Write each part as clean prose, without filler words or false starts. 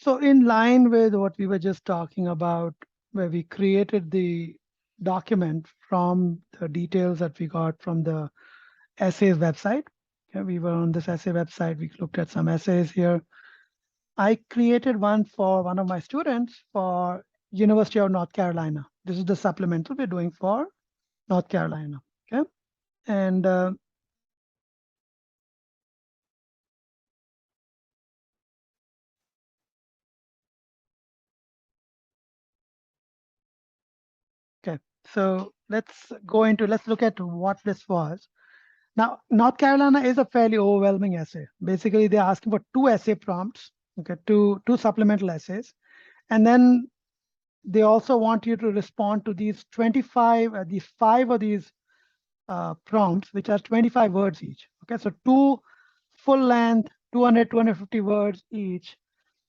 So in line with what we were just talking about, where we created the document from the details that we got from the essays website. Okay, we were on this essay website. We looked at some essays here. I created one for one of my students for University of North Carolina. This is the supplemental we're doing for North Carolina. Okay, and okay, so let's look at what this was. Now, North Carolina is a fairly overwhelming essay. Basically, they're asking for two essay prompts, okay, two supplemental essays, and then they also want you to respond to these 25, these five of these prompts, which are 25 words each. Okay, so two full length, 200, 250 words each.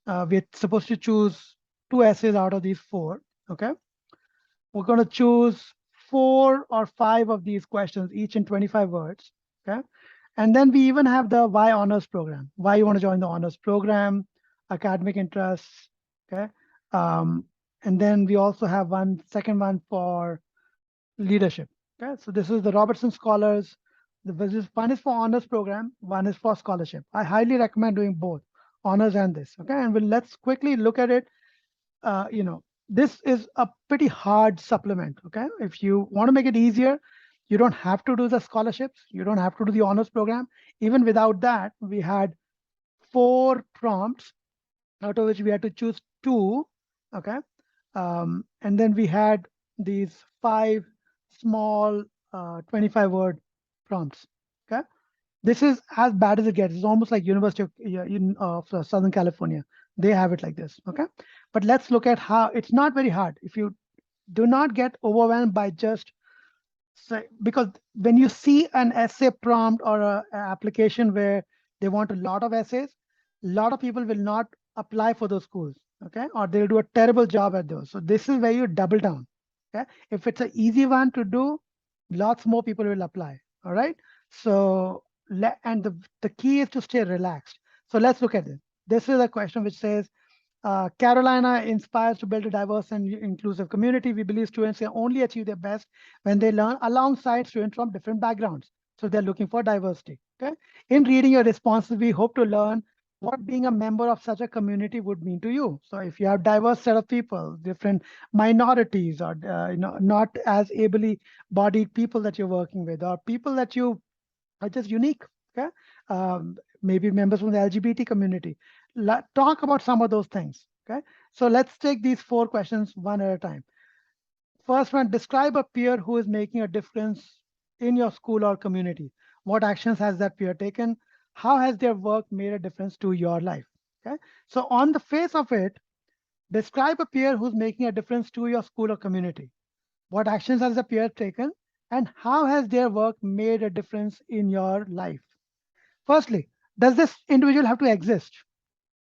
We're supposed to choose two essays out of these four. Okay, we're going to choose 4 or 5 of these questions, each in 25 words. Okay, and then we even have the why honors program, why you want to join the honors program, academic interests. Okay, and then we also have one second one for leadership. Okay, so this is the Robertson Scholars. One is for honors program, one is for scholarship. I highly recommend doing both honors and this. Okay, and let's quickly look at it. This is a pretty hard supplement. Okay, if you want to make it easier, you don't have to do the scholarships, you don't have to do the honors program. Even without that, we had 4 prompts, out of which we had to choose 2. Okay, and then we had these 5 small 25-word prompts. Okay, this is as bad as it gets. It's almost like University of Southern California. They have it like this. Okay, but let's look at how it's not very hard. If you do not get overwhelmed by just say, because when you see an essay prompt or a application where they want a lot of essays, a lot of people will not apply for those schools. Okay, or they'll do a terrible job at those. So this is where you double down. Okay, if it's an easy one to do, lots more people will apply. All right, so and the key is to stay relaxed. So let's look at it. This is a question which says, Carolina inspires to build a diverse and inclusive community. We believe students can only achieve their best when they learn alongside students from different backgrounds. So they're looking for diversity. Okay. In reading your responses, we hope to learn what being a member of such a community would mean to you. So if you have diverse set of people, different minorities, or not as ably bodied people that you're working with, or people that you are just unique. Okay, maybe members from the LGBT community. Talk about some of those things. Okay, so let's take these 4 questions one at a time. First one, describe a peer who is making a difference in your school or community. What actions has that peer taken? How has their work made a difference to your life? Okay, so on the face of it, describe a peer who's making a difference to your school or community. What actions has the peer taken? And how has their work made a difference in your life? Firstly, does this individual have to exist?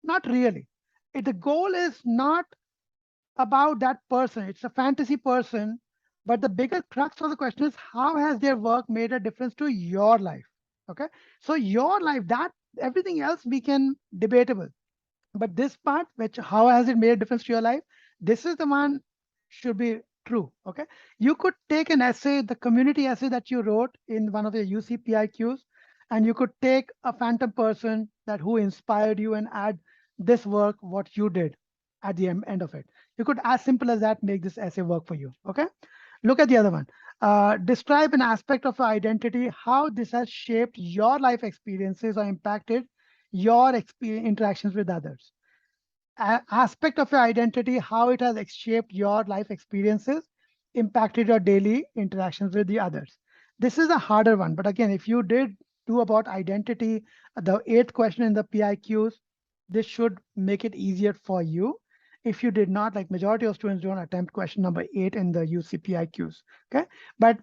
Not really. The goal is not about that person. It's a fantasy person. But the bigger crux of the question is, how has their work made a difference to your life? Okay. So your life, that everything else we can debatable. But this part, which how has it made a difference to your life? This is the one should be true. Okay. You could take an essay, the community essay that you wrote in one of the UC PIQs, and you could take a phantom person that who inspired you and add this work, what you did at the end of it. You could, as simple as that, make this essay work for you. Okay. Look at the other one. Describe an aspect of your identity, how this has shaped your life experiences or impacted your interactions with others. Aspect of your identity, how it has shaped your life experiences, impacted your daily interactions with the others. This is a harder one, but again, if you did do about identity, the 8th question in the PIQs, this should make it easier for you. If you did not, like majority of students don't attempt question number 8 in the UC PIQs. Okay, but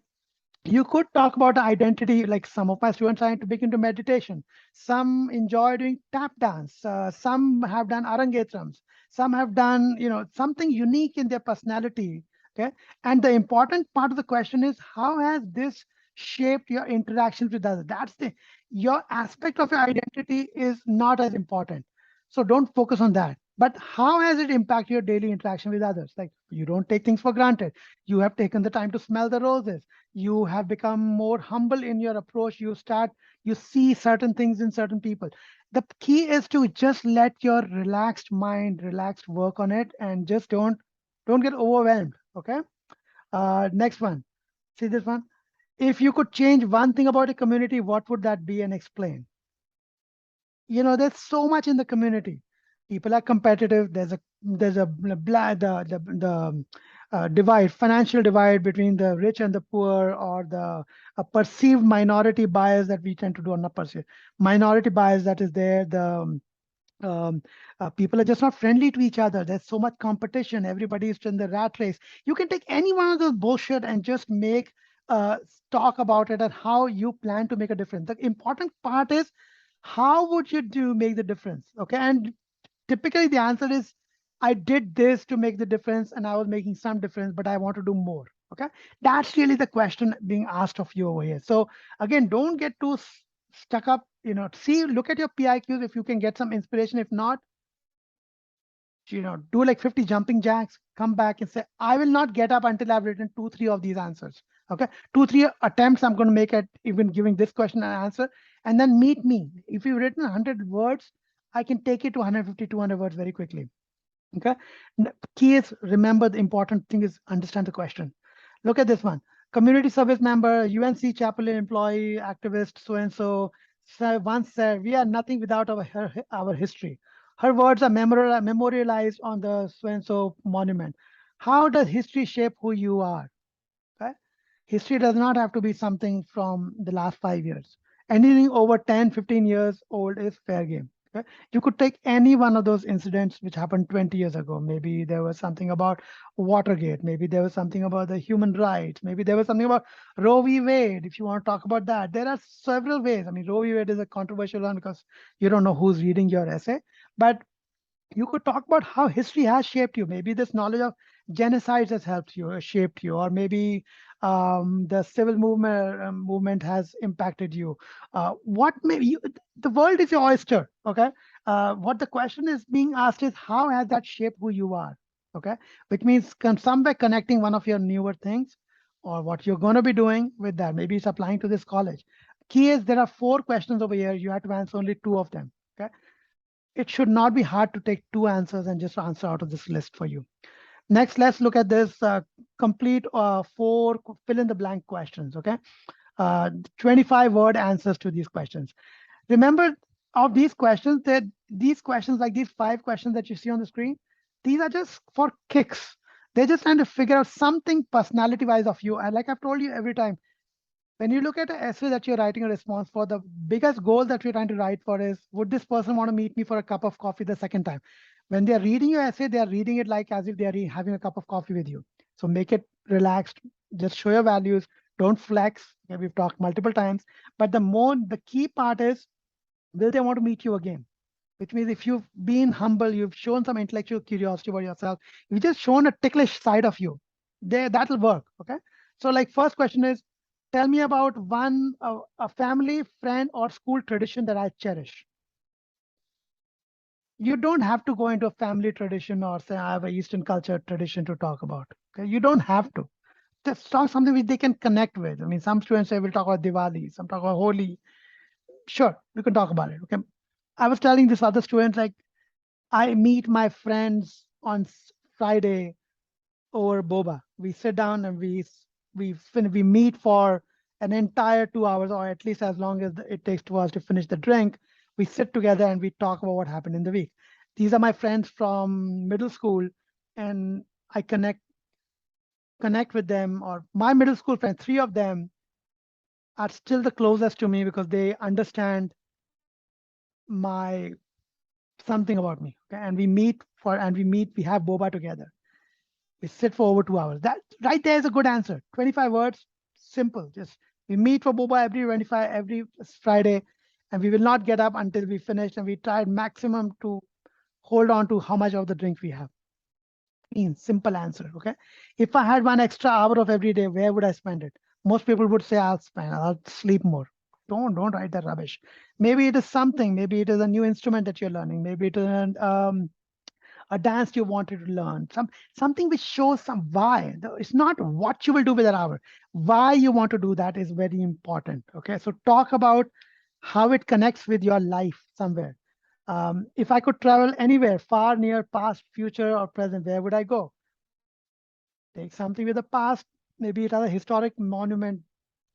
you could talk about identity, like some of my students are to big into meditation. Some enjoy doing tap dance. Some have done arangetrams. Some have done, something unique in their personality. Okay. And the important part of the question is, how has this shaped your interactions with others? Your aspect of your identity is not as important. So don't focus on that. But how has it impacted your daily interaction with others? Like, you don't take things for granted. You have taken the time to smell the roses. You have become more humble in your approach. You see certain things in certain people. The key is to just let your relaxed mind, relaxed work on it, and just don't get overwhelmed. Okay. Next one. See this one. If you could change one thing about a community, what would that be, and explain? There's so much in the community. People are competitive. There's a divide, financial divide between the rich and the poor, or the a perceived minority bias that we tend to do, or not perceived minority bias that is there. Um, People are just not friendly to each other. There's so much competition. Everybody is in the rat race. You can take any one of those bullshit and just make uh, talk about it and how you plan to make a difference. The important part is, how would you do make the difference? Okay, and typically the answer is, I did this to make the difference, and I was making some difference, but I want to do more. Okay, that's really the question being asked of you over here. So again, don't get too stuck up. Look at your PIQs if you can get some inspiration. If not, do like 50 jumping jacks, come back and say, I will not get up until I've written 2 3 of these answers. Okay, 2 3 attempts I'm going to make at even giving this question an answer, and then meet me. If you've written 100 words, I can take it to 150 200 words very quickly. Okay. Key is, remember, the important thing is understand the question. Look at this one. Community service member, UNC chaplain employee, activist, so and so, once said, we are nothing without our history. Her words are memorialized on the so and so monument. How does history shape who you are? Okay. History does not have to be something from the last 5 years. Anything over 10, 15 years old is fair game. Okay. You could take any one of those incidents which happened 20 years ago. Maybe there was something about Watergate. Maybe there was something about the human rights. Maybe there was something about Roe v. Wade. If you want to talk about that, there are several ways. I mean, Roe v. Wade is a controversial one because you don't know who's reading your essay. But you could talk about how history has shaped you. Maybe this knowledge of genocides has helped you, shaped you, or maybe the civil movement has impacted you. What maybe the world is your oyster. Okay. What the question is being asked is, how has that shaped who you are? Okay, which means somewhere connecting one of your newer things, or what you're going to be doing with that. Maybe it's applying to this college. Key is, there are 4 questions over here. You have to answer only 2 of them. Okay, it should not be hard to take 2 answers and just answer out of this list for you. Next, let's look at this complete 4 fill in the blank questions. Okay, 25-word answers to these questions. Remember, of these questions, that these questions, like these 5 questions that you see on the screen, these are just for kicks. They're just trying to figure out something personality-wise of you. And like I've told you every time, when you look at an essay that you're writing a response for, the biggest goal that you're trying to write for is, would this person want to meet me for a cup of coffee the second time? When they're reading your essay, they're reading it like as if they're having a cup of coffee with you. So make it relaxed, just show your values, don't flex. Okay, we've talked multiple times, but the key part is, will they want to meet you again? Which means if you've been humble, you've shown some intellectual curiosity about yourself, you've just shown a ticklish side of you, that'll work. Okay. So like first question is, tell me about one a family, friend, or school tradition that I cherish. You don't have to go into a family tradition or say I have an Eastern culture tradition to talk about. Okay, you don't have to. Just talk something which they can connect with. I mean, some students say we'll talk about Diwali, some talk about Holi. Sure, we can talk about it. Okay. I was telling this other student, like, I meet my friends on Friday over boba. We sit down and we meet for an entire 2 hours, or at least as long as it takes to us to finish the drink. We sit together and we talk about what happened in the week. These are my friends from middle school, and I connect with them. Or my middle school friends, 3 of them are still the closest to me because they understand my something about me. Okay, and we have boba together. We sit for over 2 hours. That right there is a good answer. 25 words, simple. Just we meet for boba every Friday, and we will not get up until we finish. And we tried maximum to hold on to how much of the drink we have. Simple answer. Okay. If I had 1 extra hour of every day, where would I spend it? Most people would say I'll sleep more. Don't write that rubbish. Maybe it is something. Maybe it is a new instrument that you're learning. Maybe it is a dance you wanted to learn, something which shows some why. It's not what you will do with that hour. Why you want to do that is very important. Okay, so talk about how it connects with your life somewhere. If I could travel anywhere, far, near, past, future, or present, where would I go? Take something with the past, maybe it has a historic monument.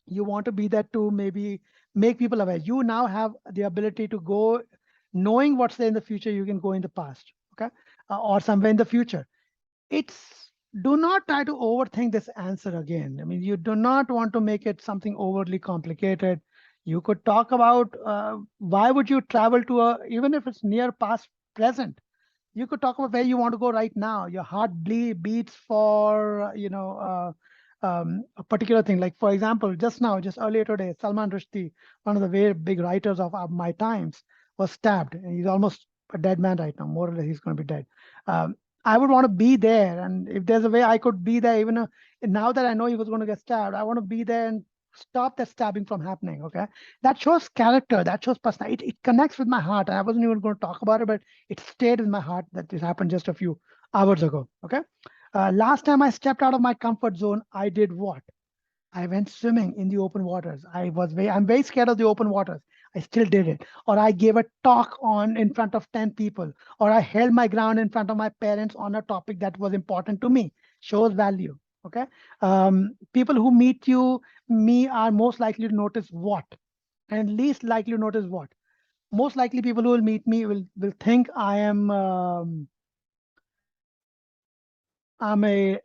You want to be there to maybe make people aware. You now have the ability to go, knowing what's there in the future, you can go in the past, okay, or somewhere in the future. It's Do not try to overthink this answer again. I mean, you do not want to make it something overly complicated. You could talk about why would you travel to a, even if it's near past, present, you could talk about where you want to go right now. Your heart beats for a particular thing. Like for example, just earlier today, Salman Rushdie, one of the very big writers of my times, was stabbed, and he's almost a dead man right now. More or less, he's going to be dead. um, I would want to be there, and if there's a way I could be there, even now that I know he was going to get stabbed, I want to be there and stop that stabbing from happening. Okay, that shows character, that shows personality. It connects with my heart. I wasn't even going to talk about it, but it stayed in my heart that this happened just a few hours ago. Okay. Last time I stepped out of my comfort zone, I did what? I went swimming in the open waters. I'm very scared of the open waters. I still did it. Or I gave a talk on in front of 10 people, or I held my ground in front of my parents on a topic that was important to me. Shows value. Okay. People who meet me are most likely to notice what, and least likely to notice what. Most likely people who will meet me will think I'm a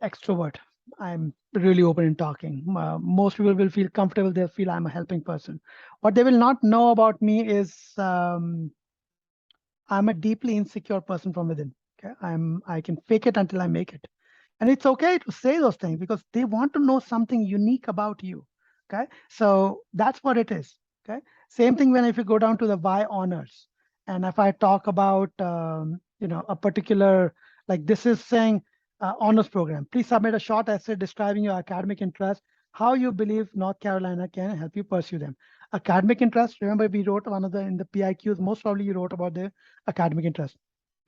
extrovert. I'm really open in talking. Most people will feel comfortable. They'll feel I'm a helping person. What they will not know about me is I'm a deeply insecure person from within. Okay, I can fake it until I make it, and it's okay to say those things because they want to know something unique about you. Okay, so that's what it is. Okay, same thing when if you go down to the why honors, and if I talk about a particular, like this is saying honors program. Please submit a short essay describing your academic interest, how you believe North Carolina can help you pursue them. Academic interest. Remember, we wrote one of the in the PIQs. Most probably, you wrote about the academic interest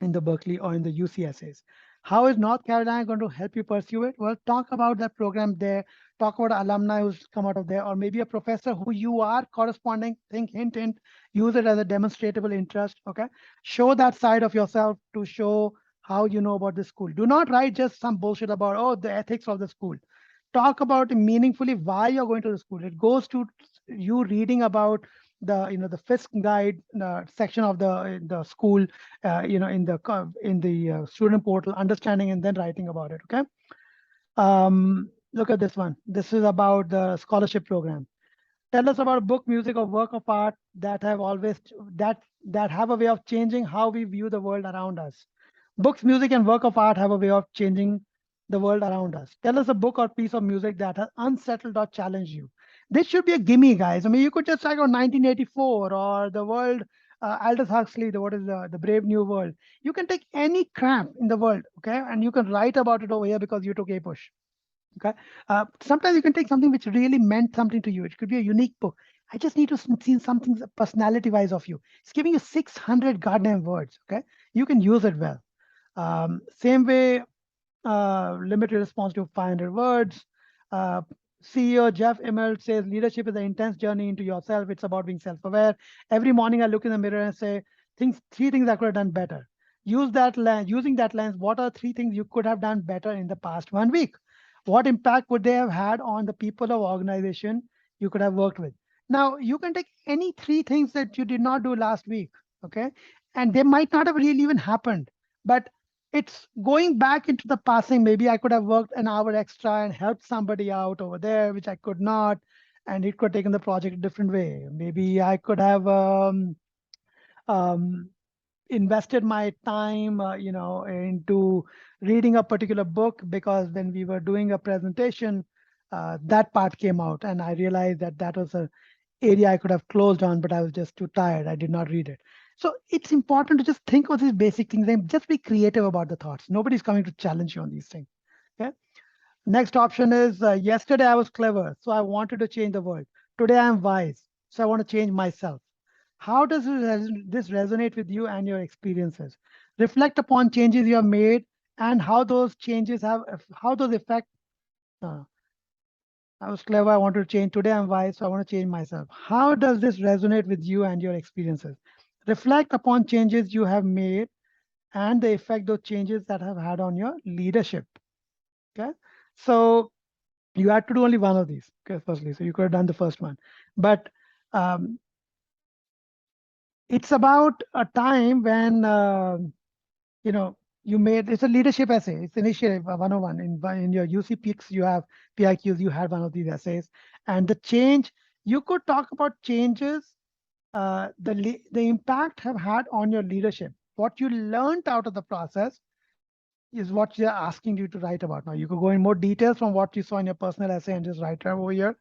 in the Berkeley or in the UC essays. How is North Carolina going to help you pursue it? Well, talk about that program there. Talk about alumni who's come out of there, or maybe a professor who you are corresponding. Think, hint, hint. Use it as a demonstrable interest. Okay. Show that side of yourself to show how you know about the school. Do not write just some bullshit about, oh, the ethics of the school. Talk about meaningfully why you're going to the school. It goes to you reading about the Fisk guide section of the school, in the student portal, understanding and then writing about it. Okay. Look at this one. This is about the scholarship program. Tell us about a book, music, or work of art that have always that have a way of changing how we view the world around us. Books, music, and work of art have a way of changing the world around us. Tell us a book or piece of music that has unsettled or challenged you. This should be a gimme, guys. I mean, you could just talk about 1984 or the world, Aldous Huxley, what is the Brave New World. You can take any crap in the world, okay, and you can write about it over here because you took a push. Okay. Sometimes you can take something which really meant something to you. It could be a unique book. I just need to see something personality wise of you. It's giving you 600 goddamn words. Okay. You can use it well. Same way, limited response to 500 words. Uh, CEO Jeff Immelt says leadership is an intense journey into yourself. It's about being self-aware. Every morning I look in the mirror and say, three things I could have done better. Using that lens, what are three things you could have done better in the past 1 week? What impact would they have had on the people of organization you could have worked with? Now, you can take any three things that you did not do last week, okay? And they might not have really even happened, but it's going back into the passing. Maybe I could have worked an hour extra and helped somebody out over there, which I could not, and it could have taken the project a different way. Maybe I could have um, invested my time, into reading a particular book, because when we were doing a presentation, that part came out, and I realized that that was a area I could have closed on, but I was just too tired. I did not read it. So it's important to just think of these basic things and just be creative about the thoughts. Nobody's coming to challenge you on these things. Okay. Next option is yesterday I was clever, so I wanted to change the world. Today I am wise, so I want to change myself. How does this resonate with you and your experiences? Reflect upon changes you have made and how those changes how those affect. Uh, I was clever. I want to change. Today I'm wise, so I want to change myself. How does this resonate with you and your experiences? Reflect upon changes you have made and the effect those changes that have had on your leadership. Okay. So you had to do only one of these. Okay, firstly. So you could have done the first one. But um, it's about a time when you know you made it's a leadership essay. It's initiative 101 in your UC peaks. You have PIQs. You had one of these essays, and the change you could talk about changes the impact have had on your leadership. What you learned out of the process is what they're asking you to write about. Now you could go in more details from what you saw in your personal essay and just write it over here,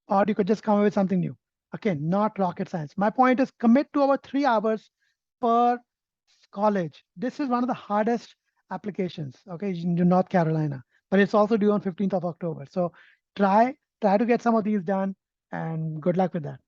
or you could just come up with something new. Okay, not rocket science. My point is commit to over 3 hours per college. This is one of the hardest applications, okay, in North Carolina, but it's also due on 15th of October. So try to get some of these done and good luck with that.